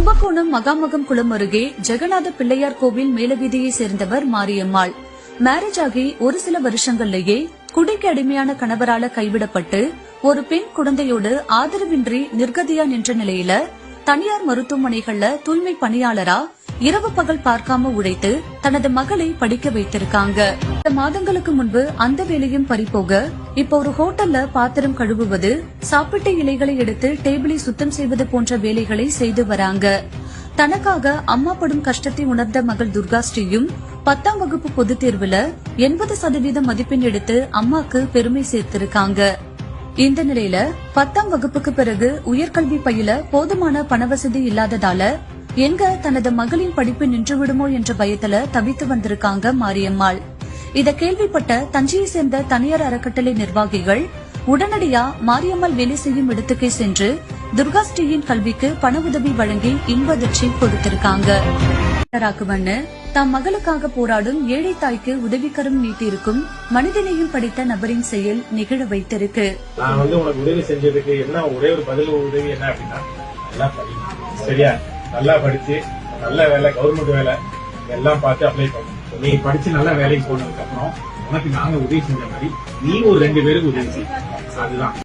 கும்பகோணம் மகாமகம் குளம் அருகே ஜெகநாத பிள்ளையார் கோவில் மேலவீதியை சேர்ந்தவர் மாரியம்மாள். மேரேஜ் ஆகி ஒரு சில வருஷங்கள்லேயே குடிக்கு அடிமையான கணவரால கைவிடப்பட்டு ஒரு பெண் குழந்தையோடு ஆதரவின்றி நிர்கதியா நின்ற நிலையில தனியார் மருத்துவமனைகள்ல தூய்மை பணியாளரா இரவு பகல் பார்க்காம உழைத்து தனது மகளை படிக்க வைத்திருக்காங்க. சில மாதங்களுக்கு முன்பு அந்த வேலையும் பறிபோக இப்ப ஒரு ஹோட்டல்ல பாத்திரம் கழுவுவது, சாப்பிட்ட இலைகளை எடுத்து டேபிளை சுத்தம் செய்வது போன்ற வேலைகளை செய்து வராங்க. தனக்காக அம்மா படும் கஷ்டத்தை உணர்ந்த மகள் துர்காஸ்ரீயும் 10ஆம் வகுப்பு பொதுத் தேர்வுல 80% மதிப்பெண் எடுத்து அம்மாக்கு பெருமை சேர்த்திருக்காங்க. இந்த நிலையில 10ஆம் வகுப்புக்கு பிறகு உயர்கல்வி பயில போதுமான பணவசதி இல்லாததால எங்க தனது மகளின் படிப்பு நின்றுவிடுமோ என்ற பயத்துல தவித்து வந்திருக்காங்க மாரியம்மாள். இத கேள்விப்பட்ட தஞ்சையை சேர்ந்த தனியார் அறக்கட்டளை நிர்வாகிகள் உடனடியா மாரியம்மாள் வேலை செய்யும் இடத்துக்கே சென்று துர்காஸ்ரீயின் கல்விக்கு பண உதவி வழங்கி இன்பதிர்ச்சி கொடுத்திருக்காங்க. தம் மகளுக்காக போராடும் ஏழை தாய்க்கு உதவிக்கரம் நீட்டிருக்கும் மனிதனையும் படித்த நபரின் செயல் நிகழ வைத்திருக்கு. நான் உனக்கு உதவி செஞ்சதுக்கு என்ன ஒரே ஒரு பதில் உதவி என்ன அப்படின்னா, நல்லா படி, சரியா? நல்லா படிச்சு நல்ல வேலை, கவர்மெண்ட் வேலை எல்லாம் பார்த்து அப்ளை பண்ணணும். நீ படிச்சு நல்ல வேலைக்கு போனதுக்கு அப்புறம் உனக்கு நாங்க உதவி செஞ்ச மாதிரி நீ ஒரு 2 பேருக்கு உதவி செய்ய. அதுதான்.